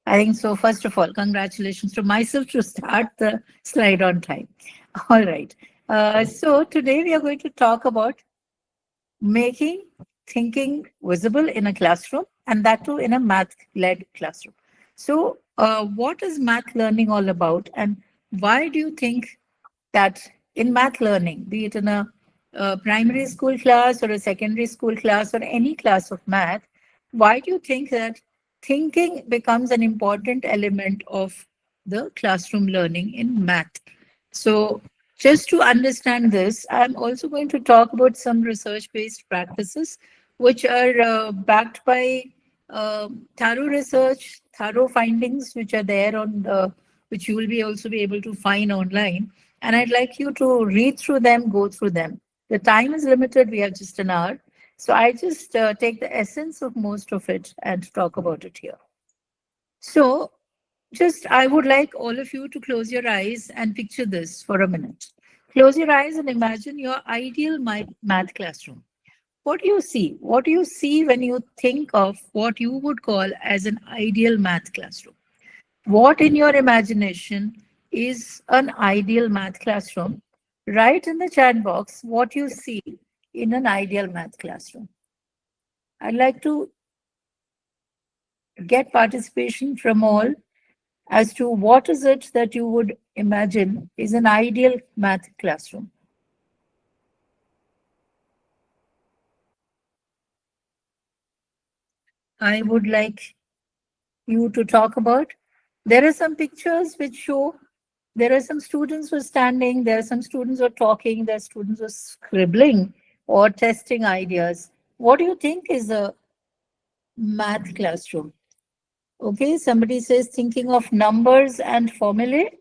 I think so. First of all, congratulations to myself to start the slide on time. All right. So today we are going to talk about making thinking visible in a classroom, and that too in a math-led classroom. So, what is math learning all about, and why do you think that in math learning, be it in a primary school class or a secondary school class or any class of math, why do you think that thinking becomes an important element of the classroom learning in math? So, just to understand this, I'm also going to talk about some research based practices which are backed by thorough research, thorough findings, which are there on the which you will be also be able to find online. And I'd like you to read through them, go through them. The time is limited, we have just an hour. So I just take the essence of most of it and talk about it here. So just, I would like all of you to close your eyes and picture this for a minute. Close your eyes and imagine your ideal math classroom. What do you see? What do you see when you think of what you would call as an ideal math classroom? What in your imagination is an ideal math classroom? Write in the chat box what you see in an ideal math classroom. I'd like to get participation from all as to what is it that you would imagine is an ideal math classroom. I would like you to talk about. There are some pictures which show there are some students who are standing, there are some students who are talking, there are students who are scribbling or testing ideas. What do you think is a math classroom? Okay, somebody says thinking of numbers and formulae.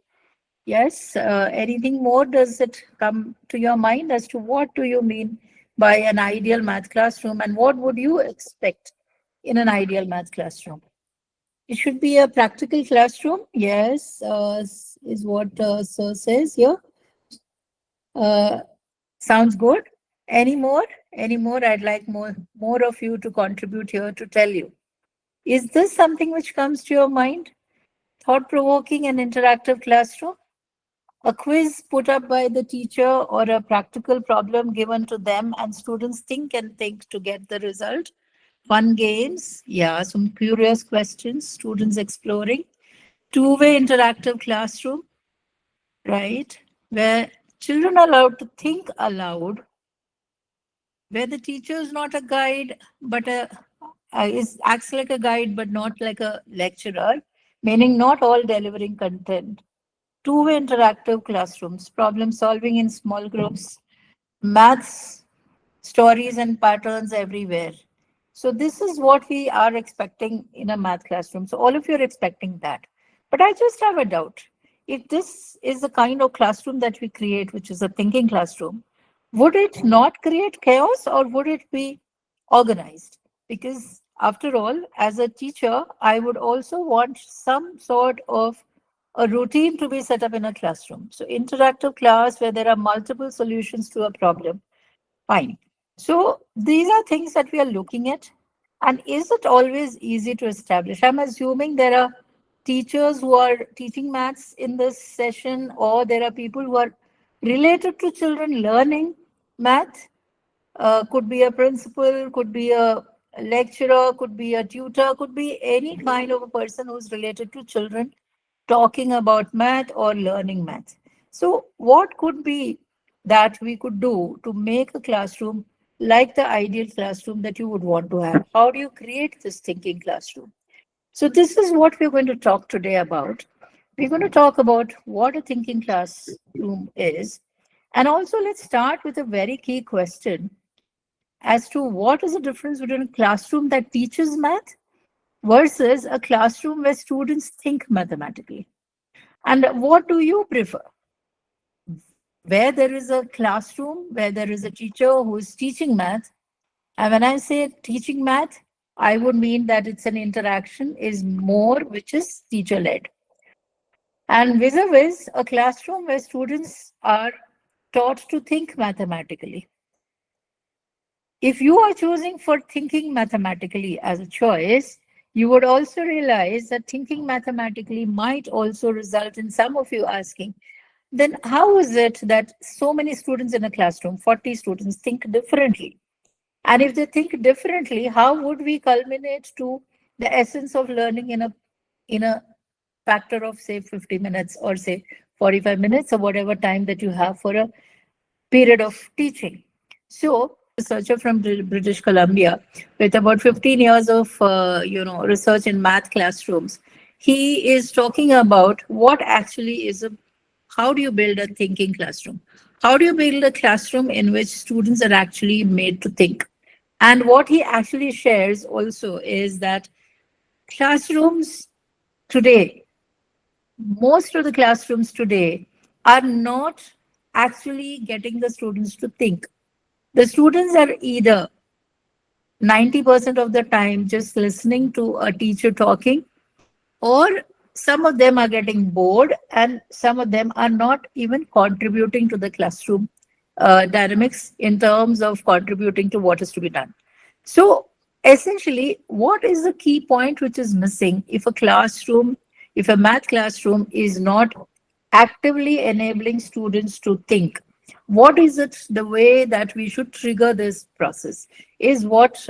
Yes, anything more does it come to your mind as to what do you mean by an ideal math classroom and what would you expect in an ideal math classroom? It should be a practical classroom. Yes, is what Sir says here. Uh, sounds good. Any more? Any more? I'd like more of you to contribute here to tell you. Is this something which comes to your mind? Thought-provoking and interactive classroom? A quiz put up by the teacher or a practical problem given to them and students think and think to get the result. Fun games, yeah, some curious questions, students exploring. Two-way interactive classroom, right? Where children are allowed to think aloud, where the teacher is not a guide, but acts like a guide, but not like a lecturer, meaning not all delivering content. Two-way interactive classrooms, problem solving in small groups, maths, stories and patterns everywhere. So this is what we are expecting in a math classroom. So all of you are expecting that. But I just have a doubt. If this is the kind of classroom that we create, which is a thinking classroom, would it not create chaos or would it be organized? Because after all, as a teacher, I would also want some sort of a routine to be set up in a classroom. So interactive class where there are multiple solutions to a problem. Fine. So these are things that we are looking at. And is it always easy to establish? I'm assuming there are teachers who are teaching maths in this session, or there are people who are related to children learning math. Could be a principal, could be a lecturer, could be a tutor, could be any kind of a person who's related to children talking about math or learning math. So, what could be that we could do to make a classroom like the ideal classroom that you would want to have? How do you create this thinking classroom? So, this is what we're going to talk today about. We're going to talk about what a thinking classroom is. And also, let's start with a very key question as to what is the difference between a classroom that teaches math versus a classroom where students think mathematically. And what do you prefer? Where there is a classroom, where there is a teacher who is teaching math. And when I say teaching math, I would mean that it's an interaction is more which is teacher led. And vis-a-vis a classroom where students are taught to think mathematically. If you are choosing for thinking mathematically as a choice, You would also realize that thinking mathematically might also result in some of you asking, then how is it that so many students in a classroom, 40 students, think differently? And if they think differently, how would we culminate to the essence of learning in a factor of say 50 minutes or say 45 minutes or whatever time that you have for a period of teaching? So, researcher from British Columbia with about 15 years of research in math classrooms, he is talking about what actually is a how do you build a thinking classroom? How do you build a classroom in which students are actually made to think? And what he actually shares also is that classrooms today, most of the classrooms today are not actually getting the students to think. The students are either 90% of the time just listening to a teacher talking, or some of them are getting bored and some of them are not even contributing to the classroom dynamics in terms of contributing to what is to be done. So essentially, what is the key point which is missing if a classroom, if a math classroom is not actively enabling students to think? What is it the way that we should trigger this process is what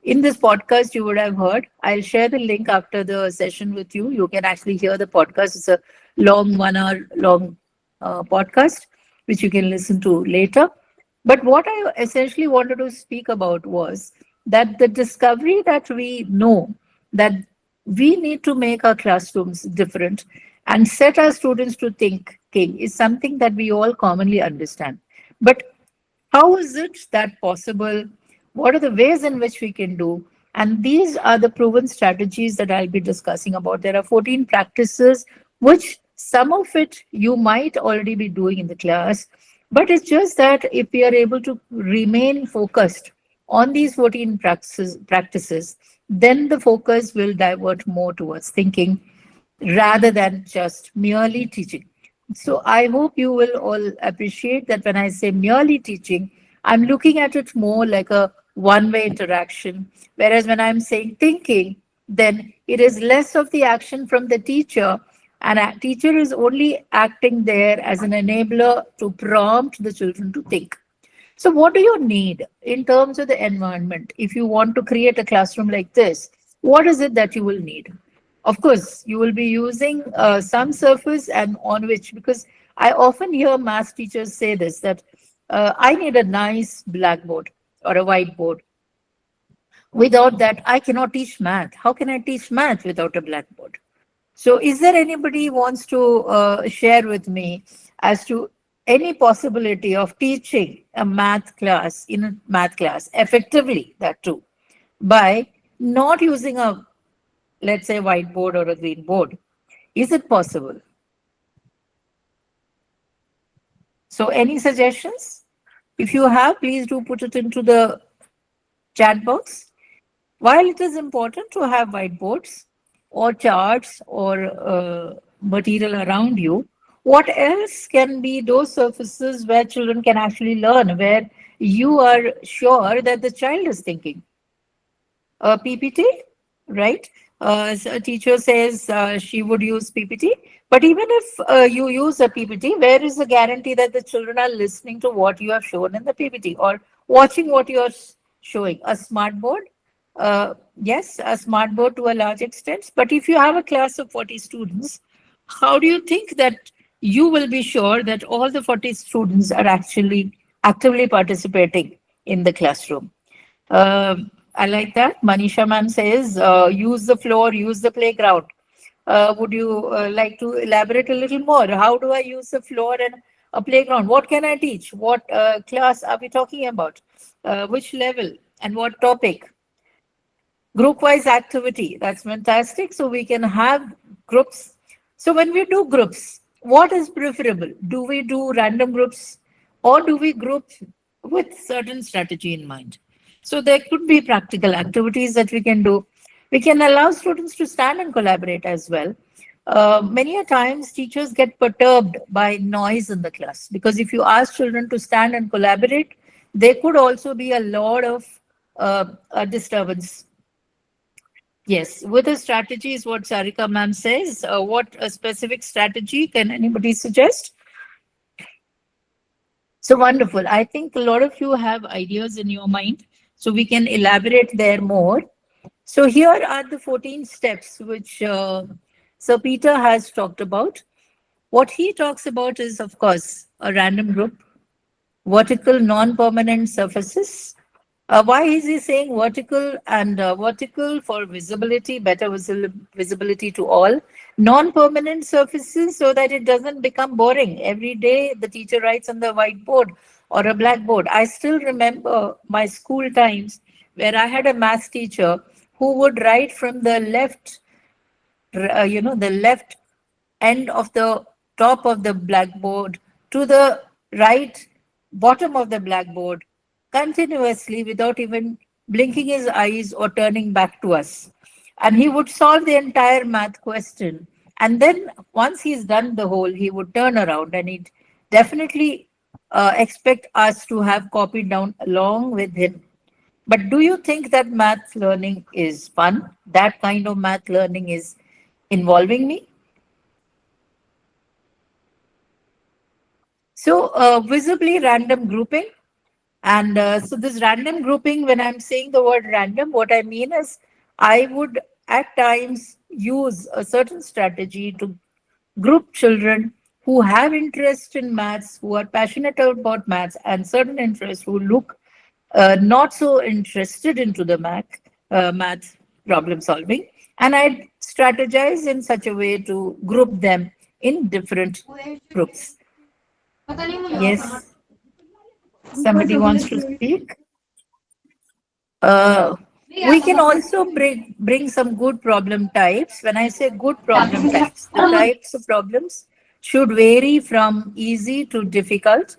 in this podcast you would have heard. I'll share the link after the session with you. You can actually hear the podcast. It's a long 1 hour long podcast which you can listen to later. But what I essentially wanted to speak about was that the discovery that we know that we need to make our classrooms different and set our students to thinking is something that we all commonly understand. But how is it that possible? What are the ways in which we can do? And these are the proven strategies that I'll be discussing about. There are 14 practices, which some of it you might already be doing in the class. But it's just that if we are able to remain focused on these 14 practices, then the focus will divert more towards thinking rather than just merely teaching. So I hope you will all appreciate that when I say merely teaching, I'm looking at it more like a one-way interaction. Whereas when I'm saying thinking, then it is less of the action from the teacher, and a teacher is only acting there as an enabler to prompt the children to think. So, what do you need in terms of the environment? If you want to create a classroom like this, what is it that you will need? Of course, you will be using some surface and on which, because I often hear math teachers say this that I need a nice blackboard or a whiteboard. Without that, I cannot teach math. How can I teach math without a blackboard? So, is there anybody who wants to share with me as to any possibility of teaching a math class in a math class effectively, that too, by not using a, let's say, whiteboard or a green board? Is it possible? So, any suggestions? If you have, please do put it into the chat box. While it is important to have whiteboards or charts or material around you, what else can be those surfaces where children can actually learn, where you are sure that the child is thinking? A PPT, right? So a teacher says she would use PPT, but even if you use a PPT, where is the guarantee that the children are listening to what you have shown in the PPT or watching what you are showing? A smart board, yes, a smart board to a large extent, but if you have a class of 40 students, how do you think that you will be sure that all the 40 students are actually actively participating in the classroom? I like that. Manisha ma'am says, use the floor, use the playground. Would you like to elaborate a little more? How do I use the floor and a playground? What can I teach? What class are we talking about? Which level and what topic? Group wise activity, that's fantastic. So we can have groups. So when we do groups, what is preferable? Do we do random groups or do we group with certain strategy in mind? So there could be practical activities that we can do. We can allow students to stand and collaborate as well. Many a times teachers get perturbed by noise in the class, because if you ask children to stand and collaborate, there could also be a lot of a disturbance. Yes, with a strategy is what Sarika ma'am says. What a specific strategy can anybody suggest? So wonderful. I think a lot of you have ideas in your mind, so we can elaborate there more. So here are the 14 steps which Sir Peter has talked about. What he talks about is, of course, a random group, vertical non-permanent surfaces. Why is he saying vertical? And vertical for visibility, better visibility to all. Non-permanent surfaces so that it doesn't become boring. Every day the teacher writes on the whiteboard or a blackboard. I still remember my school times where I had a math teacher who would write from the left, the left end of the top of the blackboard to the right bottom of the blackboard continuously without even blinking his eyes or turning back to us. And he would solve the entire math question. And then once he's done the whole, he would turn around and he'd definitely expect us to have copied down along with him. But do you think that math learning is fun? That kind of math learning is involving me? So, visibly random grouping. And so, this random grouping, when I'm saying the word random, what I mean is I would at times use a certain strategy to group children who have interest in maths, who are passionate about maths, and certain interests who look not so interested into the math problem solving. And I strategize in such a way to group them in different groups. Yes, somebody wants to speak. Uh, we can also bring some good problem types. When I say good problem types, the types of problems should vary from easy to difficult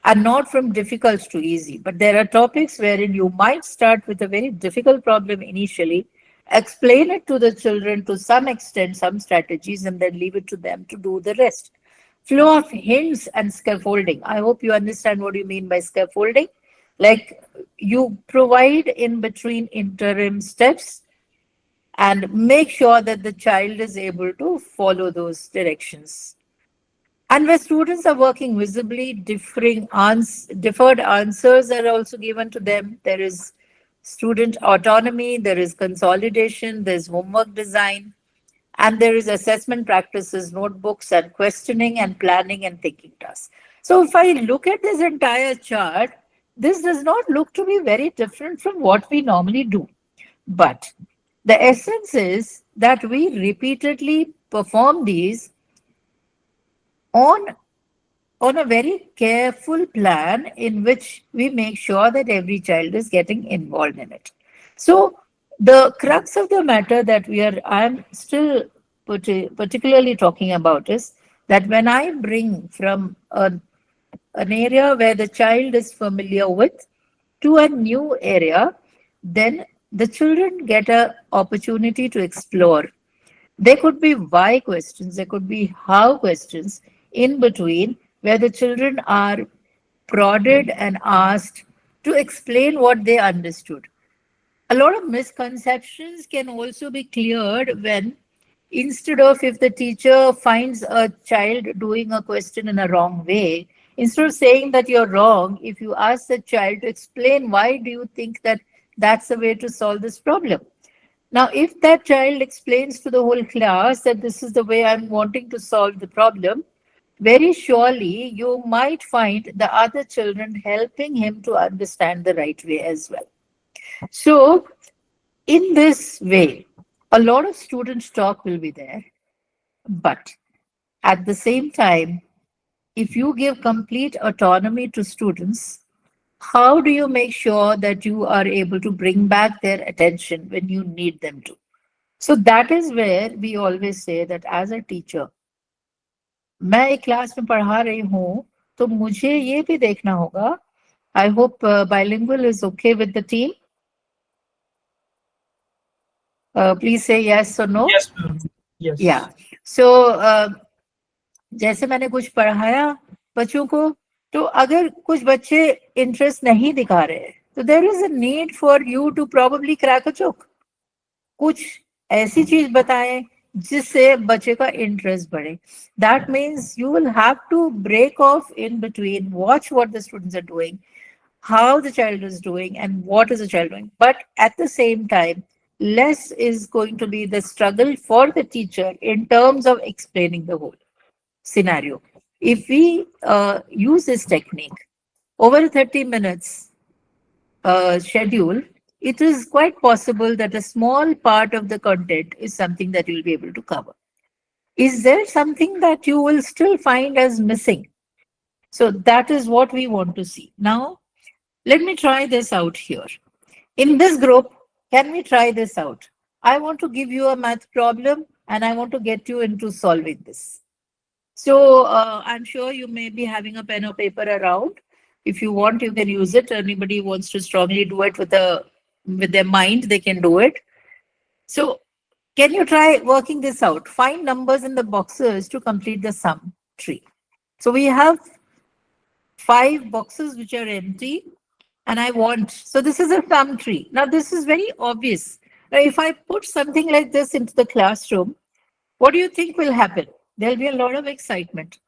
and not from difficult to easy. But there are topics wherein you might start with a very difficult problem initially, explain it to the children to some extent, some strategies, and then leave it to them to do the rest. Flow of hints and scaffolding. I hope you understand what you mean by scaffolding. Like you provide in between interim steps and make sure that the child is able to follow those directions. And where students are working visibly, deferred answers are also given to them. There is student autonomy, there is consolidation, there's homework design, and there is assessment practices, notebooks, and questioning and planning and thinking tasks. So if I look at this entire chart, this does not look to be very different from what we normally do. But the essence is that we repeatedly perform these on on a very careful plan in which we make sure that every child is getting involved in it. So the crux of the matter that I'm still particularly talking about is that when I bring from an area where the child is familiar with to a new area, then the children get an opportunity to explore. There could be why questions, there could be how questions in between, where the children are prodded and asked to explain what they understood. A lot of misconceptions can also be cleared when, instead of if the teacher finds a child doing a question in a wrong way, instead of saying that you're wrong, if you ask the child to explain why do you think that that's the way to solve this problem. Now, if that child explains to the whole class that this is the way I'm wanting to solve the problem, very surely you might find the other children helping him to understand the right way as well. So, in this way, a lot of student talk will be there, but at the same time, if you give complete autonomy to students, how do you make sure that you are able to bring back their attention when you need them to? So that is where we always say that as a teacher, मैं एक class में पढ़ा रही हूँ तो मुझे ये भी देखना होगा. I hope bilingual is okay with the team. Please say yes or no. Yes, ma'am. Yes. Yeah. So जैसे मैंने कुछ पढ़ाया बच्चों को, तो अगर कुछ बच्चे इंटरेस्ट नहीं दिखा रहे, तो there is a need for you to probably crack a joke. कुछ ऐसी चीज बताएं जिससे बच्चे का इंटरेस्ट बढ़े. That means you will have to break off in between, watch what the students are doing, how the child is doing, and what is the child doing. But at the same time, less is going to be the struggle for the teacher in terms of explaining the whole scenario. If we use this technique over 30 minutes schedule, it is quite possible that a small part of the content is something that you'll be able to cover. Is there something that you will still find as missing? So that is what we want to see. Now, let me try this out here. In this group, can we try this out? I want to give you a math problem and I want to get you into solving this. So I'm sure you may be having a pen or paper around. If you want, you can use it. Anybody who wants to strongly do it with their mind, they can do it. So can you try working this out? Find numbers in the boxes to complete the sum tree. So we have 5 boxes which are empty, and I want, so this is a sum tree. Now this is very obvious. Now if I put something like this into the classroom, what do you think will happen? There'll be a lot of excitement.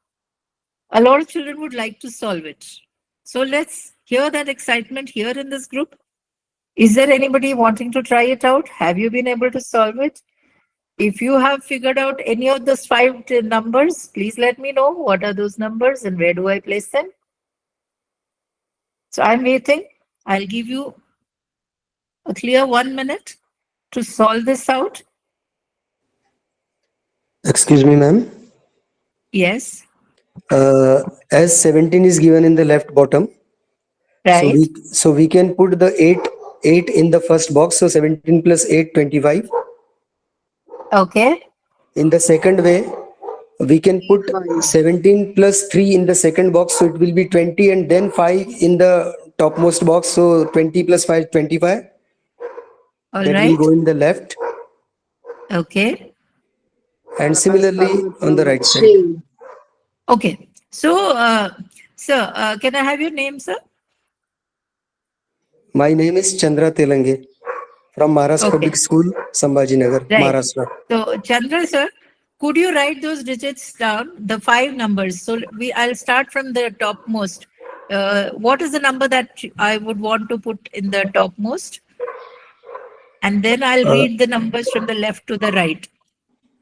A lot of children would like to solve it. So let's hear that excitement here in this group. Is there anybody wanting to try it out? Have you been able to solve it? If you have figured out any of those 5 numbers, please let me know what are those numbers and where do I place them. So I'm waiting. I'll give you a clear 1 minute to solve this out. Excuse me, ma'am. Yes, As 17 is given in the left bottom, so right. we can put the 8 in the first box. So 17 plus 8, 25. Okay. In the second way, we can put 17 plus 3 in the second box, so it will be 20, and then 5 in the topmost box, so 20 plus 5, 25. All That will right. go in the left, Okay. and similarly on the right side. Okay. So, sir, can I have your name, sir? My name is Chandra Telange from Maharashtra Okay. Public School, Sambhajinagar, Right. Maharashtra. So, Chandra, sir, could you write those digits down, the 5 numbers? So, I'll start from the topmost. What is the number that I would want to put in the topmost? And then I'll Uh, read the numbers from the left to the right.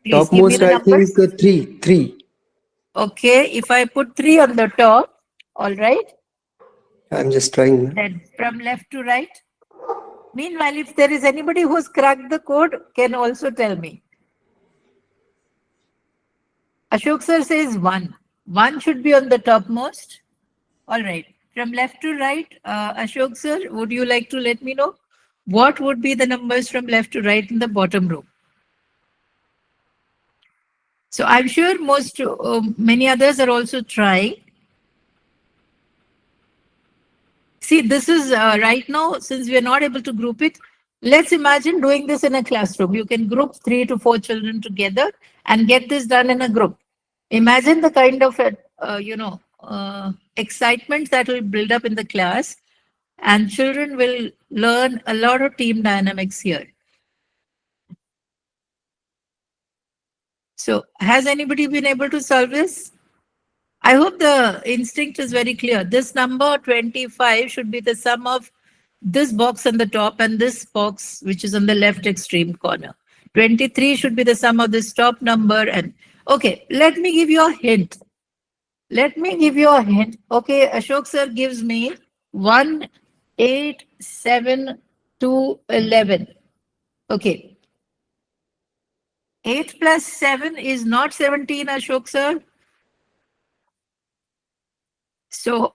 Please give me Topmost, the I think numbers. 3. Okay. If I put 3 on the top, all right. I'm just trying. Then from left to right. Meanwhile, if there is anybody who's cracked the code, can also tell me. Ashok sir says 1. 1 should be on the topmost. All right. From left to right, Ashok sir, would you like to let me know what would be the numbers from left to right in the bottom row? So I'm sure many others are also trying. See, this is right now, since we are not able to group it, let's imagine doing this in a classroom. You can group 3 to 4 children together and get this done in a group. Imagine the kind of, excitement that will build up in the class, and children will learn a lot of team dynamics here. So, has anybody been able to solve this? I hope the instinct is very clear. This number 25 should be the sum of this box on the top and this box, which is on the left extreme corner. 23 should be the sum of this top number. And okay, let me give you a hint. Okay, Ashok sir gives me 1, 8, 7, 2, 11. Okay. 8 plus 7 is not 17, Ashok sir. So,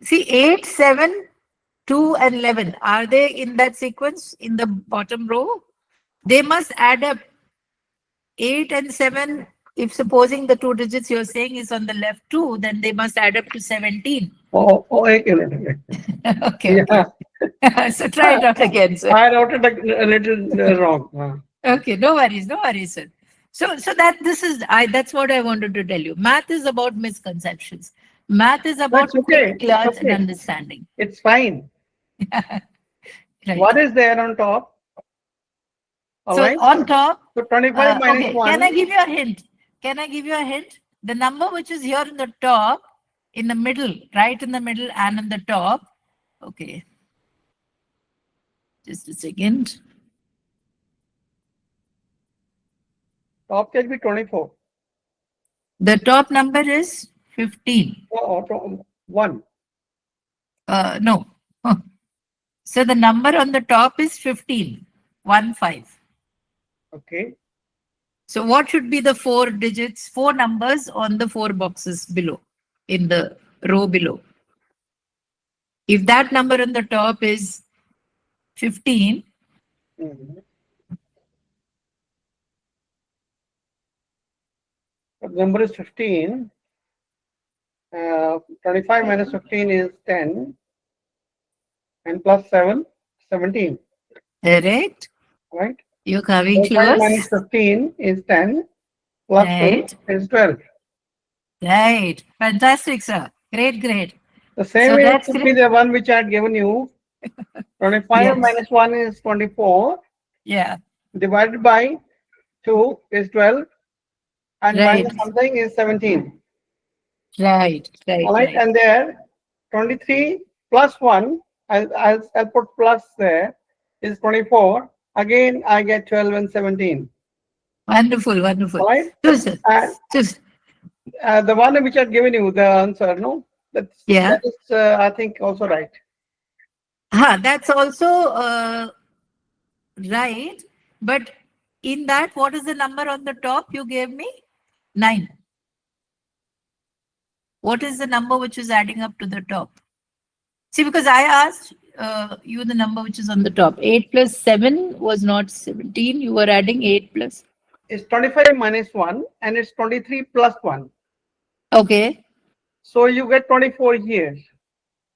see, 8, 7, 2, and 11. Are they in that sequence in the bottom row? They must add up 8 and 7. If supposing the 2 digits you're saying is on the left too, then they must add up to 17. Okay. Okay, okay. So try it out again, sir. I wrote it a little wrong. Okay, no worries, sir. So that's what I wanted to tell you. Math is about misconceptions. Math is about That's okay. class It's and okay. understanding. It's fine. Right. What is there on top? All So right. on top, So 25 minus okay, 1. can I give you a hint? Can I give you a hint? The number which is here in the top, in the middle, right in the middle and in the top. Okay. Just a second. Top can be 24. The top number is 15. Or 1. No. Huh. So the number on the top is 15. 1-5. Okay. So what should be the 4 digits, 4 numbers on the 4 boxes below, in the row below? If that number on the top is 15, Mhm. The number is 15. 25 minus 15 is 10. And plus 7, 17. correct? Right? You're coming 25 minus close. 15 is 10. Plus 2 Right. is 12. Right. Fantastic, sir. Great, great. The same So way it that's should be great. the one which I had given you. 25 Yes. minus 1 is 24. Yeah. Divided by 2 is 12. And Right. minus something is 17. Right. Right. All right. Right. And there, 23 plus 1, I'll put plus there, is 24. Again, I get 12 and 17. Wonderful. Wonderful. All right. So, sir, And just, the one which I've given you, the answer, no? yeah. That is, I think, also right. That's also right. But in that, what is the number on the top you gave me? 9. What is the number which is adding up to the top? See, because I asked you the number which is on the top. 8 plus 7 was not 17. You were adding 8 plus. It's 25 minus 1 and it's 23 plus 1. Okay. So you get 24 years.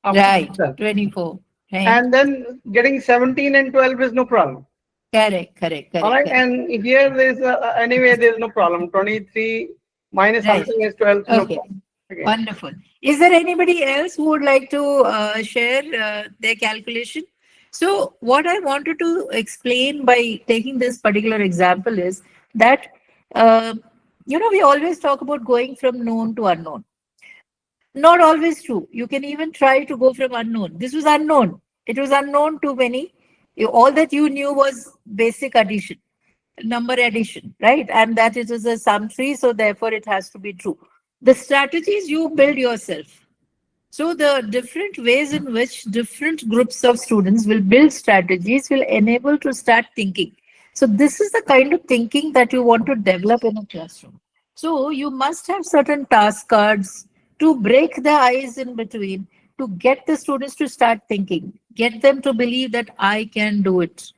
after Right. itself. 24. Right. And then getting 17 and 12 is no problem. Correct. Correct. Correct. All right. correct. And here there's anyway, there's no problem. 23 minus Right. something is 12. No Okay. problem. Okay. Wonderful. Is there anybody else who would like to share their calculation? So what I wanted to explain by taking this particular example is that, we always talk about going from known to unknown. Not always true. You can even try to go from unknown. This was unknown. It was unknown to many. All that you knew was basic addition, number addition, right? And that it is a sum tree, so therefore it has to be true. The strategies you build yourself. So the different ways in which different groups of students will build strategies will enable to start thinking. So this is the kind of thinking that you want to develop in a classroom. So you must have certain task cards to break the ice in between, to get the students to start thinking, get them to believe that I can do it.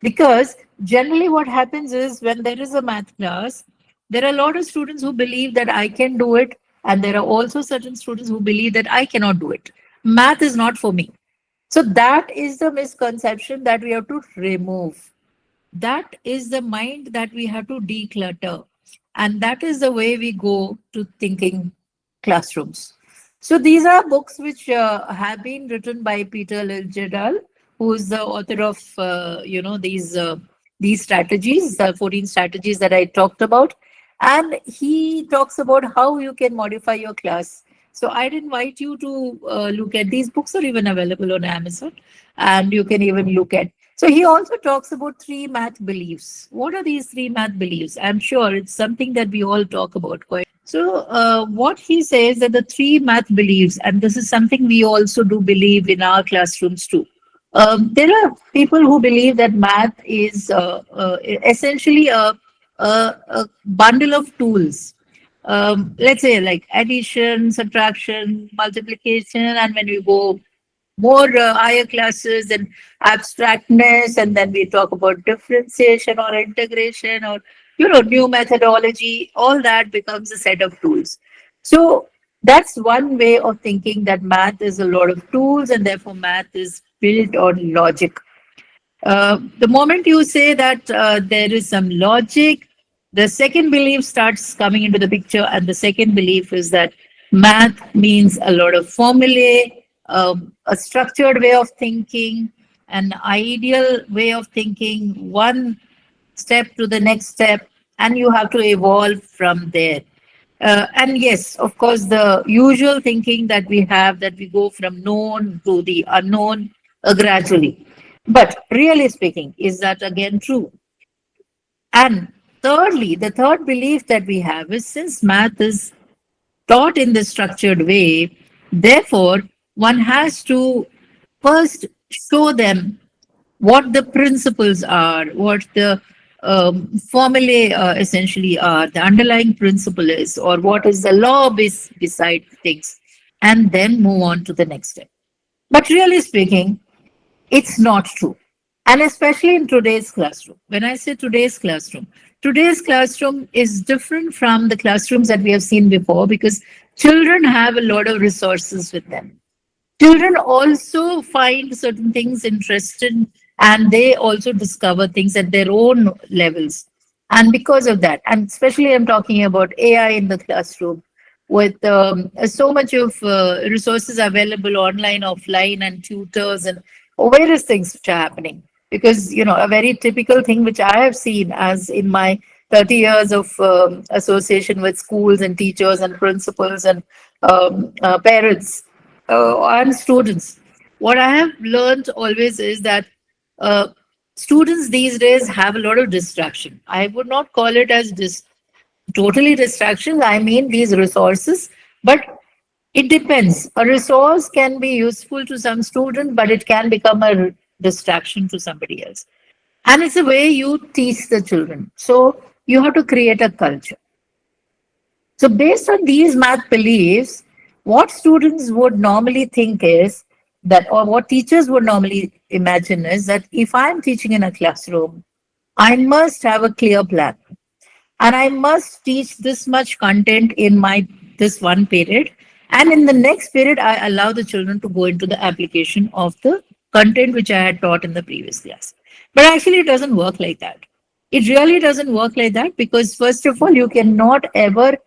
Because generally what happens is when there is a math class, there are a lot of students who believe that I can do it. And there are also certain students who believe that I cannot do it. Math is not for me. So that is the misconception that we have to remove. That is the mind that we have to declutter. And that is the way we go to thinking classrooms. So these are books which have been written by Peter Liljedahl, who is the author of these strategies, the 14 strategies that I talked about, and he talks about how you can modify your class. So I'd invite you to look at these books are even available on Amazon, and you can even look at. So he also talks about 3 math beliefs. What are these 3 math beliefs? I'm sure it's something that we all talk about quite. So what he says that the 3 math beliefs, and this is something we also do believe in our classrooms too. There are people who believe that math is essentially a bundle of tools. Let's say like addition, subtraction, multiplication, and when we go more higher classes and abstractness, and then we talk about differentiation or integration or new methodology, all that becomes a set of tools. So that's one way of thinking that math is a lot of tools and therefore math is built on logic. The moment you say that there is some logic, the second belief starts coming into the picture, and the second belief is that math means a lot of formulae, a structured way of thinking, an ideal way of thinking, one step to the next step, and you have to evolve from there. And yes, of course, the usual thinking that we have, that we go from known to the unknown gradually. But really speaking, is that again true? And thirdly, the third belief that we have is, since math is taught in this structured way, therefore, one has to first show them what the principles are, what the formulae essentially are, the underlying principle is, or what is the law beside things, and then move on to the next step. But really speaking, it's not true. And especially in today's classroom. When I say today's classroom is different from the classrooms that we have seen before, because children have a lot of resources with them. Children also find certain things interesting, and they also discover things at their own levels. And because of that, and especially I'm talking about AI in the classroom, with so much of resources available online, offline, and tutors and various things which are happening. Because, a very typical thing which I have seen as in my 30 years of association with schools and teachers and principals and parents and students, what I have learned always is that uh, students these days have a lot of distraction. I would not call it as totally distractions. I mean these resources, but it depends. A resource can be useful to some student, but it can become a distraction to somebody else. And it's the way you teach the children. So you have to create a culture. So based on these math beliefs, what students would normally think is that, or what teachers would normally imagine is that if I'm teaching in a classroom, I must have a clear plan, and I must teach this much content in my this one period, and in the next period I allow the children to go into the application of the content which I had taught in the previous class. But actually it doesn't work like that. It really doesn't work like that, because first of all, you cannot ever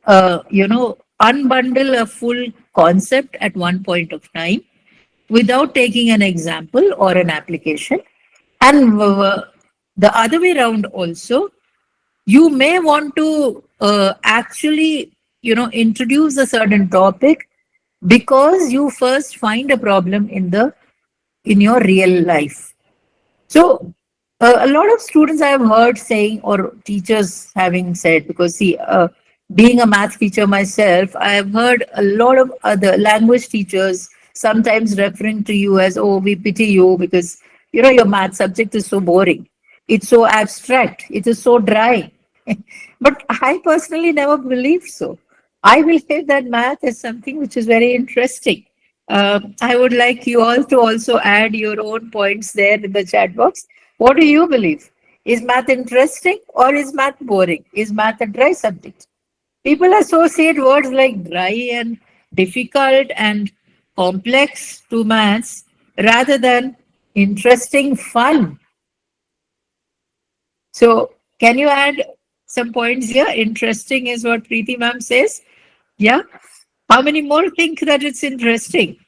unbundle a full concept at one point of time without taking an example or an application. And the other way around also, you may want to actually introduce a certain topic because you first find a problem in your real life. So a lot of students I have heard saying, or teachers having said, because see, being a math teacher myself, I have heard a lot of other language teachers sometimes referring to you as, oh, we pity you because your math subject is so boring, it's so abstract, it is so dry. But I personally never believed so. I believe that math is something which is very interesting. I would like you all to also add your own points there in the chat box. What do you believe? Is math interesting or is math boring? Is math a dry subject? People associate words like dry and difficult and complex to maths rather than interesting, fun. So, can you add some points here? Interesting is what Preeti ma'am says. Yeah. How many more think that it's interesting?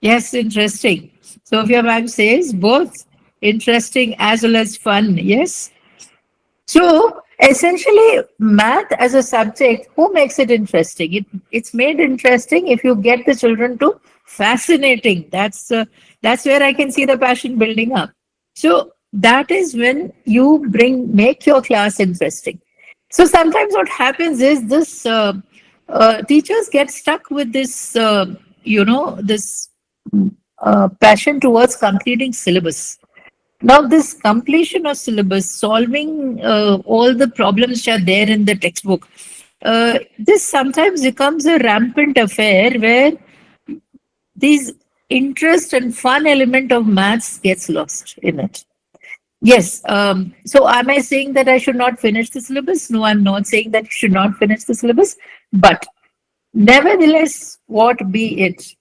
Yes, interesting. Sophia ma'am says both interesting as well as fun. Yes. So essentially, math as a subject, who makes it interesting? It's made interesting if you get the children to fascinating. That's where I can see the passion building up. So that is when you make your class interesting. So sometimes what happens is this teachers get stuck with this this passion towards completing syllabus. Now, this completion of syllabus, solving all the problems which are there in the textbook, this sometimes becomes a rampant affair where these interest and fun element of maths gets lost in it. Yes. So, am I saying that I should not finish the syllabus? No, I'm not saying that you should not finish the syllabus. But nevertheless, what be it?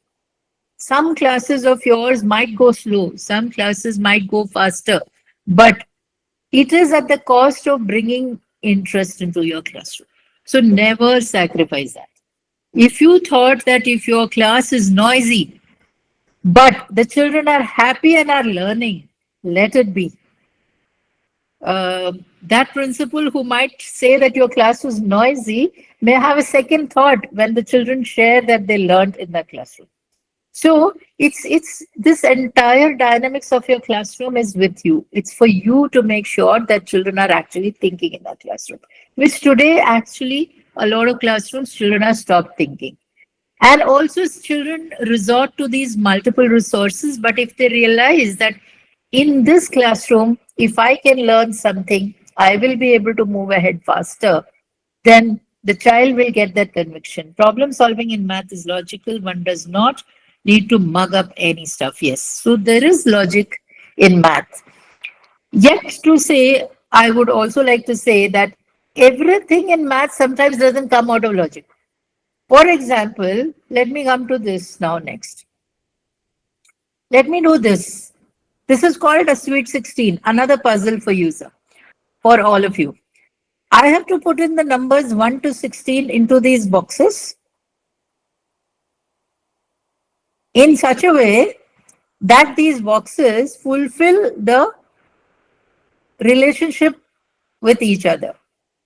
Some classes of yours might go slow, some classes might go faster, but it is at the cost of bringing interest into your classroom. So never sacrifice that. If you thought that if your class is noisy, but the children are happy and are learning, let it be. That principal who might say that your class was noisy may have a second thought when the children share that they learned in the classroom. So it's this entire dynamics of your classroom is with you. It's for you to make sure that children are actually thinking in that classroom. Which today actually a lot of classrooms children are stopped thinking. And also children resort to these multiple resources, but if they realize that in this classroom, if I can learn something, I will be able to move ahead faster, then the child will get that conviction. Problem solving in math is logical. One does not need to mug up any stuff. Yes. So there is logic in math. Yet to say, I would also like to say that everything in math sometimes doesn't come out of logic. For example, let me come to this now next. Let me do this. This is called a sweet 16, another puzzle for user, for all of you. I have to put in the numbers 1 to 16 into these boxes in such a way that these boxes fulfill the relationship with each other.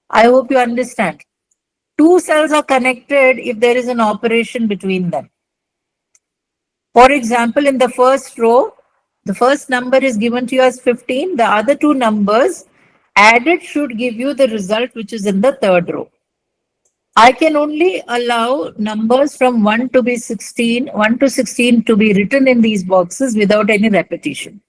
I hope you understand. Two cells are connected if there is an operation between them. For example, in the first row, the first number is given to you as 15. The other two numbers added should give you the result which is in the third row. I can only allow numbers from 1 to be 16, 1 to 16 to be written in these boxes without any repetition.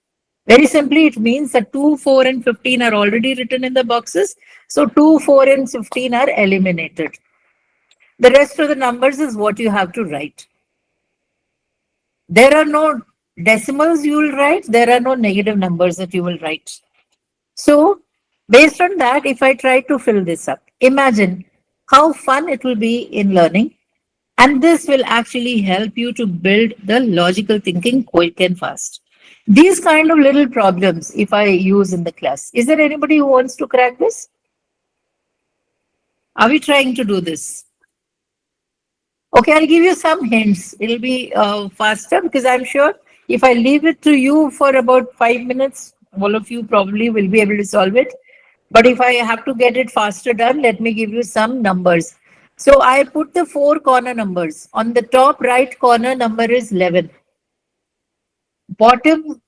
Very simply, it means that 2, 4, and 15 are already written in the boxes. So 2, 4, and 15 are eliminated. The rest of the numbers is what you have to write. There are no decimals you will write. There are no negative numbers that you will write. So based on that, if I try to fill this up, imagine how fun it will be in learning. And this will actually help you to build the logical thinking quick and fast. These kind of little problems, if I use in the class, is there anybody who wants to crack this? Are we trying to do this? Okay, I'll give you some hints. It'll be faster because I'm sure if I leave it to you for about 5 minutes, all of you probably will be able to solve it. But if I have to get it faster done, let me give you some numbers. So I put the 4 corner numbers. On the top right corner, number is 11. Bottom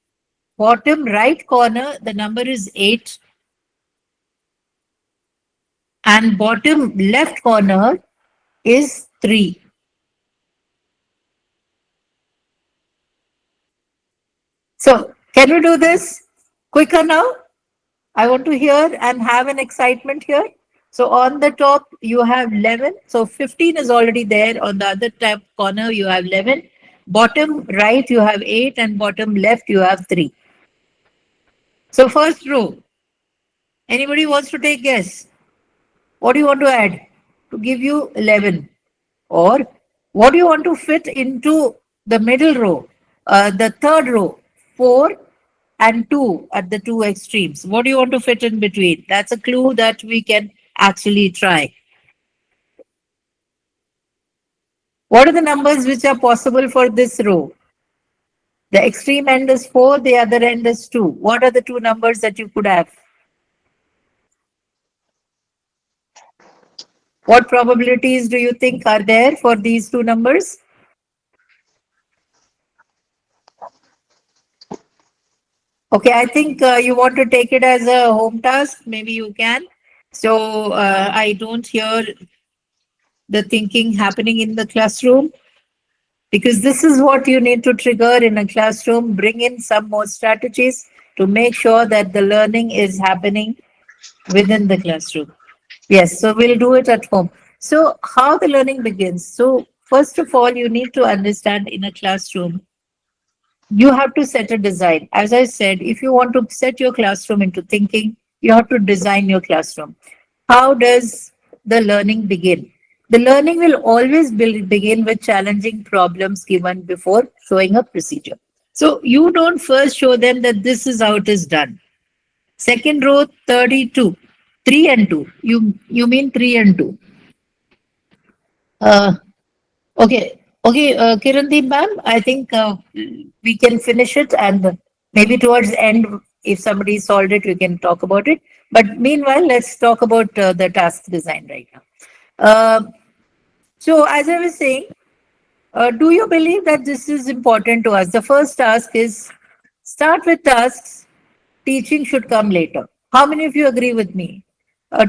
right corner, the number is 8. And bottom left corner is 3. So can we do this quicker now? I want to hear and have an excitement here. So on the top, you have 11. So 15 is already there. On the other top corner, you have 11. Bottom right, you have 8. And bottom left, you have 3. So first row, anybody wants to take guess? What do you want to add to give you 11? Or what do you want to fit into the middle row, the third row, 4 and 2 at the two extremes? What do you want to fit in between? That's a clue that we can actually try. What are the numbers which are possible for this row? The extreme end is 4, the other end is 2. What are the two numbers that you could have? What probabilities do you think are there for these two numbers? Okay, I think you want to take it as a home task. Maybe you can. So I don't hear the thinking happening in the classroom, because this is what you need to trigger in a classroom. Bring in some more strategies to make sure that the learning is happening within the classroom. Yes, so we'll do it at home. So how the learning begins? So first of all, you need to understand in a classroom, you have to set a design. As I said, if you want to set your classroom into thinking, you have to design your classroom. How does the learning begin? The learning will always begin with challenging problems given before showing a procedure. So you don't first show them that this is how it is done. Second row, 32. 3 and 2. You mean 3 and 2. Okay. Okay, Kirandeep ma'am, I think we can finish it, and maybe towards the end, if somebody solved it, we can talk about it. But meanwhile, let's talk about the task design right now. Uh, so as I was saying, do you believe that this is important to us? The first task is start with tasks. Teaching should come later. How many of you agree with me?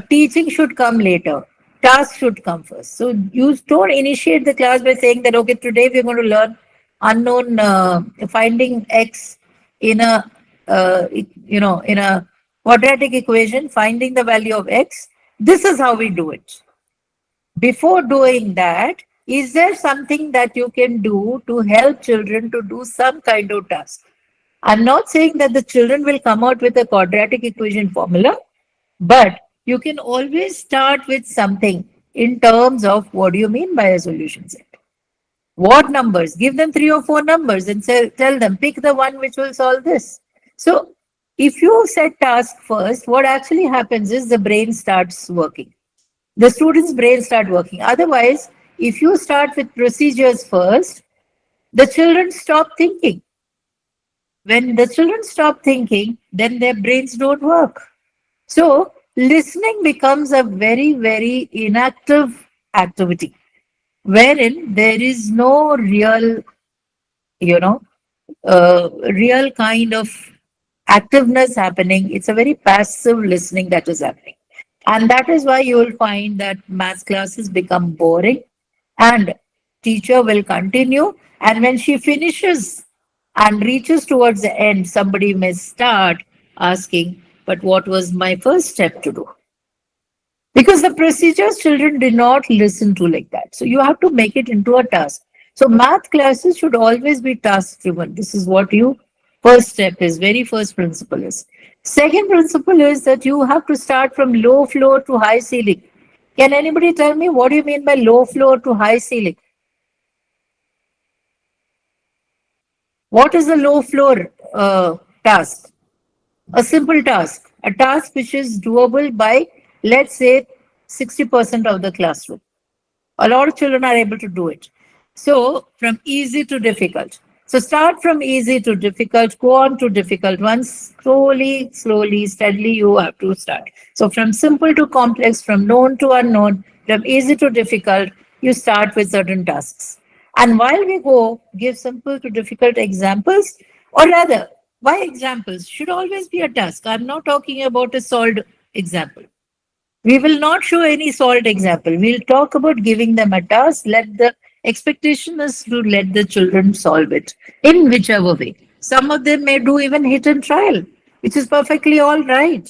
Teaching should come later. Task should come first. So you don't initiate the class by saying that, okay, today we're going to learn unknown, finding x in a, in a quadratic equation, finding the value of x. This is how we do it. Before doing that, is there something that you can do to help children to do some kind of task? I'm not saying that the children will come out with a quadratic equation formula, but you can always start with something in terms of what do you mean by a solution set? What numbers? Give them 3 or 4 numbers and tell them, pick the one which will solve this. So if you set task first, what actually happens is the brain starts working. The student's brain start working. Otherwise, if you start with procedures first, the children stop thinking. When the children stop thinking, then their brains don't work. So listening becomes a very, very inactive activity wherein there is no real, you know, real kind of activeness happening. It's a very passive listening that is happening. And that is why you will find that math classes become boring and teacher will continue. And when she finishes and reaches towards the end, somebody may start asking, but what was my first step to do? Because the procedures children did not listen to like that. So you have to make it into a task. So math classes should always be task driven. This is what you first step is, very first principle is. Second principle is that you have to start from low floor to high ceiling. Can anybody tell me what do you mean by low floor to high ceiling? What is a low floor task? A simple task, a task which is doable by, let's say, 60% of the classroom. A lot of children are able to do it. So from easy to difficult. So start from easy to difficult, go on to difficult ones. Slowly, steadily, you have to start. So from simple to complex, from known to unknown, from easy to difficult, you start with certain tasks. And while we go, give simple to difficult examples, or rather, why examples should always be a task. I'm not talking about a solved example. We will not show any solved example. We'll talk about giving them a task. Let the expectation is to let the children solve it in whichever way. Some of them may do even hit and trial, which is perfectly all right.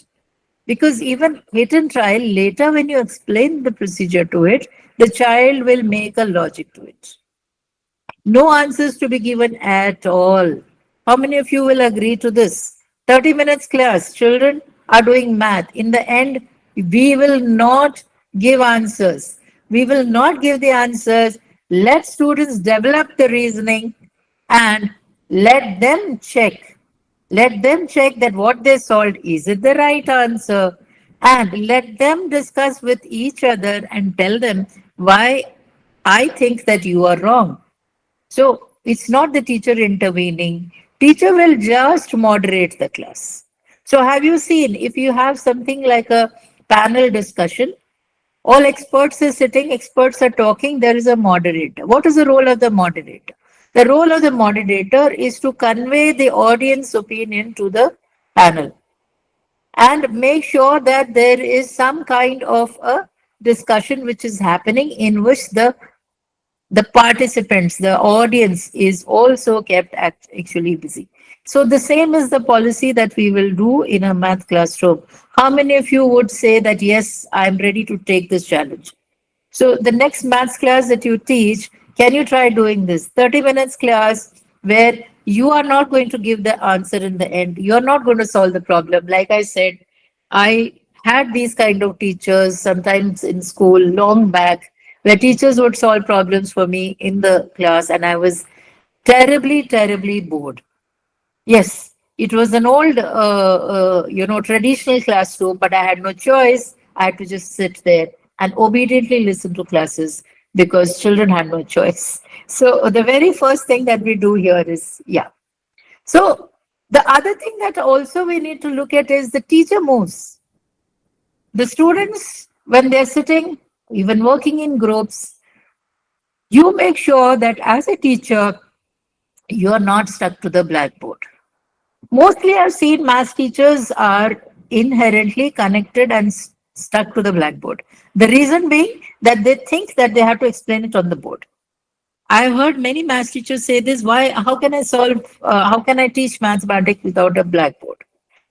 Because even hit and trial, later when you explain the procedure to it, the child will make a logic to it. No answers to be given at all. How many of you will agree to this? 30 minutes class, children are doing math. In the end, we will not give answers. We will not give the answers. Let students develop the reasoning and let them check. Let them check that what they solved, is it the right answer? And let them discuss with each other and tell them why I think that you are wrong. So it's not the teacher intervening. Teacher will just moderate the class. So have you seen if you have something like a panel discussion, all experts are sitting, experts are talking, there is a moderator. What is the role of the moderator? The role of the moderator is to convey the audience opinion to the panel and make sure that there is some kind of a discussion which is happening in which the participants, the audience is also kept actually busy. So the same is the policy that we will do in a math classroom. How many of you would say that, yes, I'm ready to take this challenge? So the next maths class that you teach, can you try doing this? 30 minutes class where you are not going to give the answer in the end. You're not going to solve the problem. Like I said, I had these kind of teachers sometimes in school long back where teachers would solve problems for me in the class and I was terribly, terribly bored. Yes, it was an old, traditional classroom, but I had no choice. I had to just sit there and obediently listen to classes. because children had no choice. So the very first thing that we do here is, yeah. So the other thing that also we need to look at is the teacher moves. The students, when they're sitting, even working in groups, you make sure that as a teacher, you're not stuck to the blackboard. Mostly I've seen math teachers are inherently connected and stuck to the blackboard. The reason being that they think that they have to explain it on the board. I've heard many math teachers say this, why, how can I teach mathematics without a blackboard?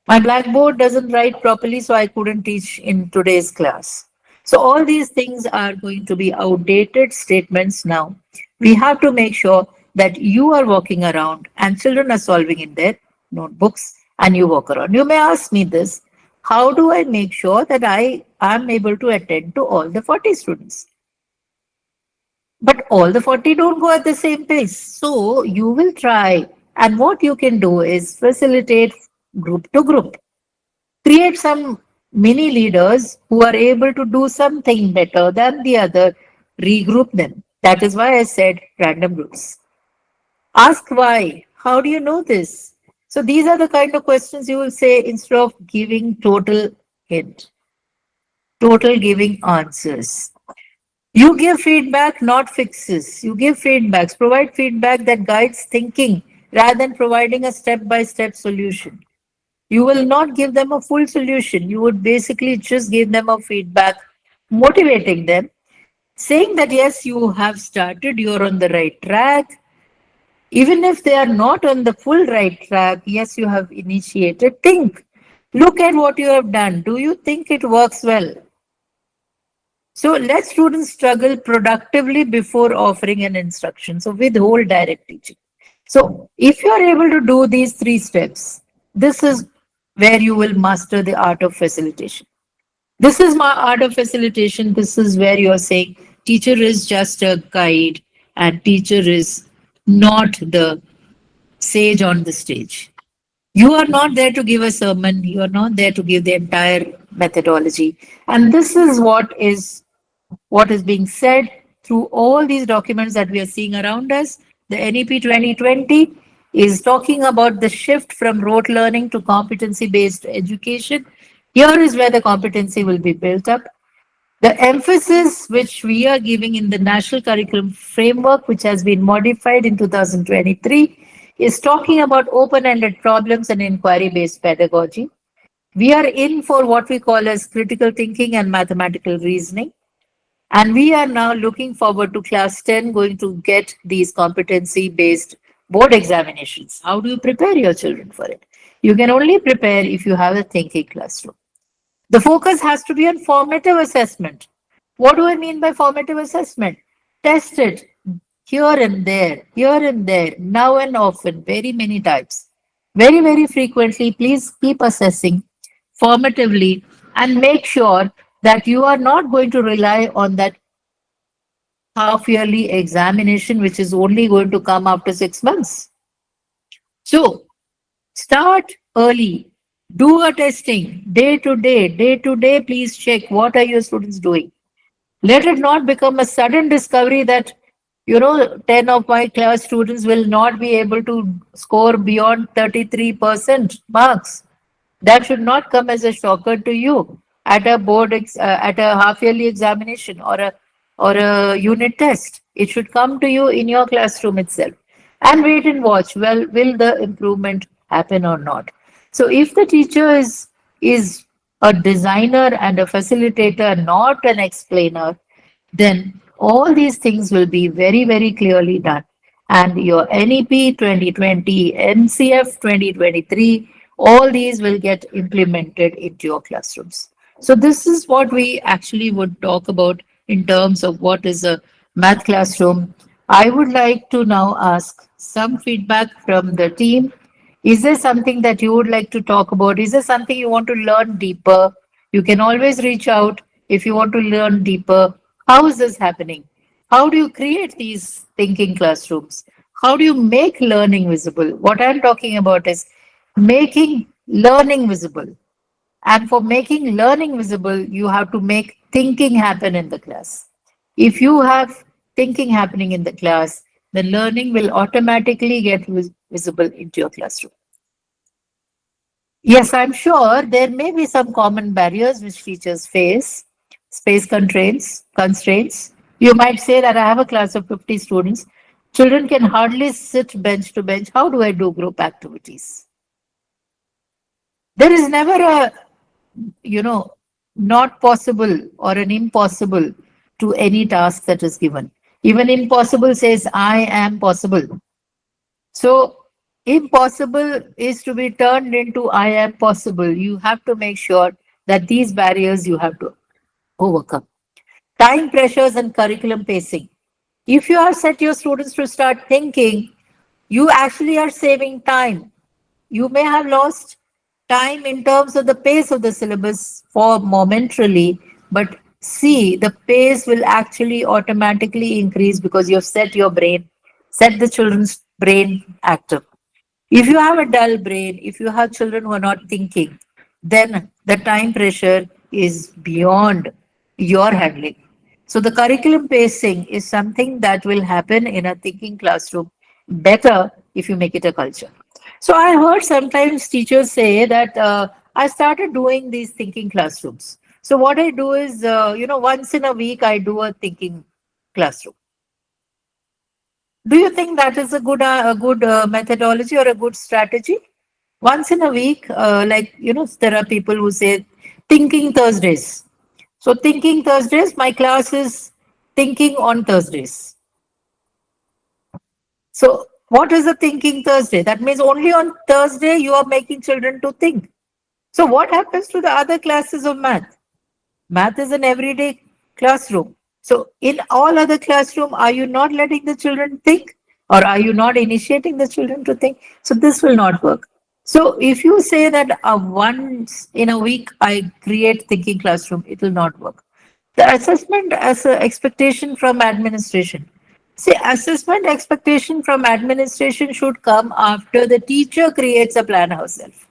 My blackboard doesn't write properly, so I couldn't teach in today's class. So all these things are going to be outdated statements now. We have to make sure that you are walking around and children are solving in their notebooks and you walk around. You may ask me this, how do I make sure that I am able to attend to all the 40 students? But all the 40 don't go at the same pace. So you will try. And what you can do is facilitate group to group. Create some mini leaders who are able to do something better than the other. Regroup them. That is why I said random groups. Ask why. How do you know this? So these are the kind of questions you will say instead of giving total hint, total giving answers. You give feedback, not fixes. You give feedbacks. Provide feedback that guides thinking rather than providing a step by step solution. You will not give them a full solution. You would basically just give them a feedback, motivating them, saying that yes, you have started, you're on the right track. Even if they are not on the full right track, yes, you have initiated. Think. Look at what you have done. Do you think it works well? So let students struggle productively before offering an instruction. So withhold direct teaching. So if you are able to do these three steps, this is where you will master the art of facilitation. This is my art of facilitation. This is where you are saying teacher is just a guide and teacher is not the sage on the stage. You are not there to give a sermon. You are not there to give the entire methodology. And this is what is being said through all these documents that we are seeing around us. The NEP 2020 is talking about the shift from rote learning to competency-based education. Here is where the competency will be built up. The emphasis which we are giving in the National Curriculum Framework, which has been modified in 2023, is talking about open-ended problems and inquiry-based pedagogy. We are in for what we call as critical thinking and mathematical reasoning. And we are now looking forward to class 10 going to get these competency based board examinations. How do you prepare your children for it? You can only prepare if you have a thinking classroom. The focus has to be on formative assessment. What do I mean by formative assessment? Test it here and there, now and often, very many times. Very, very frequently, please keep assessing formatively and make sure that you are not going to rely on that half yearly examination, which is only going to come after 6 months. So start early, do a testing day to day. Please check what are your students doing. Let it not become a sudden discovery that 10 of my class students will not be able to score beyond 33% marks. That should not come as a shocker to you at a at a half yearly examination or a unit test. It should come to you in your classroom itself. And wait and watch. Well, will the improvement happen or not? So if the teacher is a designer and a facilitator, not an explainer, then all these things will be very, very clearly done. And your NEP 2020, NCF 2023, all these will get implemented into your classrooms. So this is what we actually would talk about in terms of what is a math classroom. I would like to now ask some feedback from the team. Is there something that you would like to talk about? Is there something you want to learn deeper? You can always reach out if you want to learn deeper. How is this happening? How do you create these thinking classrooms? How do you make learning visible? What I'm talking about is making learning visible. And for making learning visible, you have to make thinking happen in the class. If you have thinking happening in the class, then learning will automatically get visible into your classroom. Yes, I'm sure there may be some common barriers which teachers face. Space constraints. You might say that I have a class of 50 students. Children can hardly sit bench to bench. How do I do group activities? There is never a, you know, not possible or an impossible to any task that is given. Even impossible says, I am possible. So, impossible is to be turned into I am possible. You have to make sure that these barriers you have to overcome. Time pressures and curriculum pacing. If you have set your students to start thinking, you actually are saving time. You may have lost time in terms of the pace of the syllabus for momentarily, but see, the pace will actually automatically increase because you have set the children's brain active. If you have a dull brain, if you have children who are not thinking, then the time pressure is beyond your handling. So the curriculum pacing is something that will happen in a thinking classroom better if you make it a culture. So I heard sometimes teachers say that I started doing these thinking classrooms. So what I do is, once in a week I do a thinking classroom. Do you think that is a good methodology or a good strategy? Once in a week, there are people who say thinking Thursdays. So thinking Thursdays, my class is thinking on Thursdays. So what is a thinking Thursday? That means only on Thursday you are making children to think. So what happens to the other classes of math? Math is an everyday classroom. So in all other classroom, are you not letting the children think? Or are you not initiating the children to think? So this will not work. So if you say that once in a week I create thinking classroom, it will not work. The assessment as an expectation from administration. See, assessment expectation from administration should come after the teacher creates a plan herself.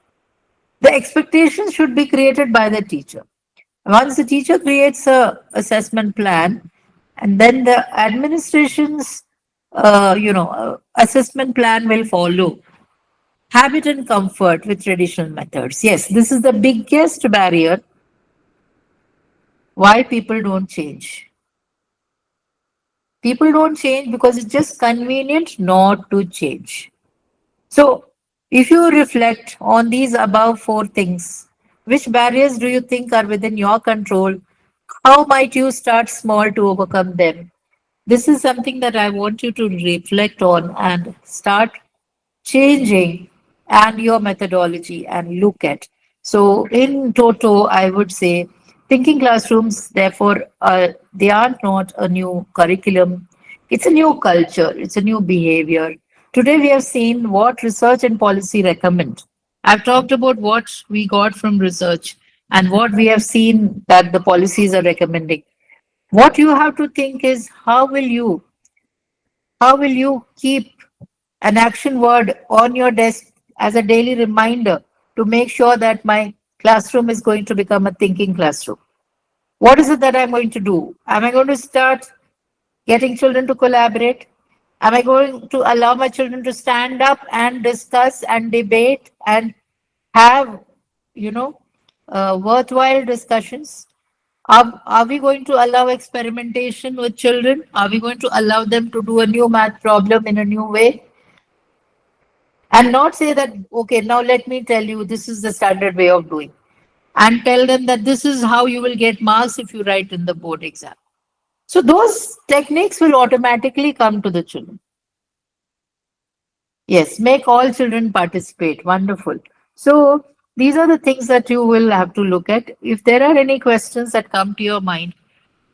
The expectations should be created by the teacher. Once the teacher creates a assessment plan, and then the administration's assessment plan will follow. Habit and comfort with traditional methods. Yes, this is the biggest barrier why people don't change. People don't change because it's just convenient not to change. So, if you reflect on these above four things, which barriers do you think are within your control? How might you start small to overcome them? This is something that I want you to reflect on and start changing and your methodology and look at. So in toto, I would say thinking classrooms, therefore, they are not a new curriculum. It's a new culture. It's a new behavior. Today we have seen what research and policy recommend. I've talked about what we got from research and what we have seen that the policies are recommending. What you have to think is how will you keep an action word on your desk as a daily reminder to make sure that my classroom is going to become a thinking classroom? What is it that I'm going to do? Am I going to start getting children to collaborate? Am I going to allow my children to stand up and discuss and debate and have, worthwhile discussions? Are we going to allow experimentation with children? Are we going to allow them to do a new math problem in a new way? And not say that, okay, now let me tell you, this is the standard way of doing. And tell them that this is how you will get marks if you write in the board exam. So those techniques will automatically come to the children. Yes, make all children participate. Wonderful. So these are the things that you will have to look at. If there are any questions that come to your mind,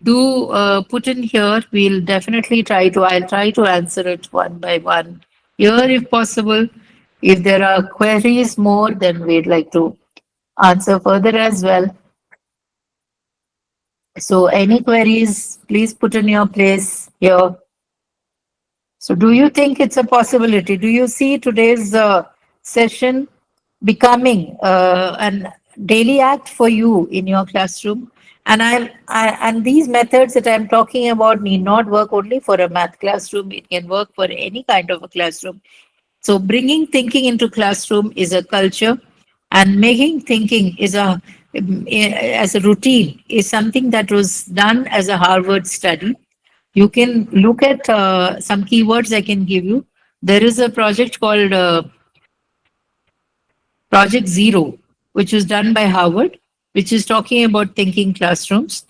do put in here. I'll try to answer it one by one here if possible. If there are queries more, then we'd like to answer further as well. So any queries, please put in your place here. So do you think it's a possibility? Do you see today's session becoming an daily act for you in your classroom? And these methods that I'm talking about need not work only for a math classroom. It can work for any kind of a classroom. So bringing thinking into classroom is a culture, and making thinking is as a routine is something that was done as a Harvard study. You can look at some keywords I can give you. There is a project called Project Zero, which was done by Harvard, which is talking about thinking classrooms.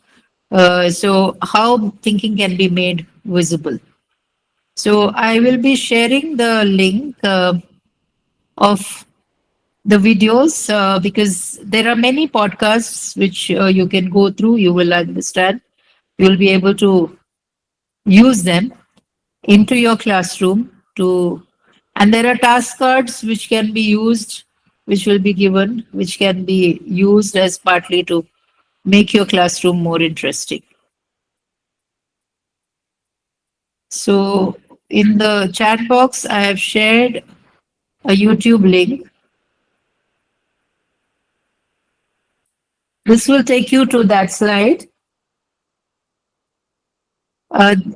So how thinking can be made visible. So I will be sharing the link of the videos because there are many podcasts which you can go through. You will understand. You will be able to use them into your classroom to, and there are task cards which can be used, which will be given, which can be used as partly to make your classroom more interesting. So in the chat box, I have shared a YouTube link. This will take you to that slide.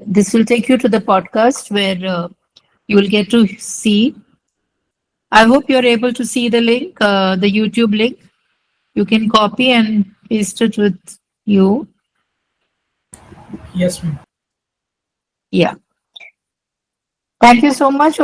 This will take you to the podcast where you will get to see. I hope you're able to see the link, the YouTube link. You can copy and paste it with you. Yes, ma'am. Yeah. Thank you so much.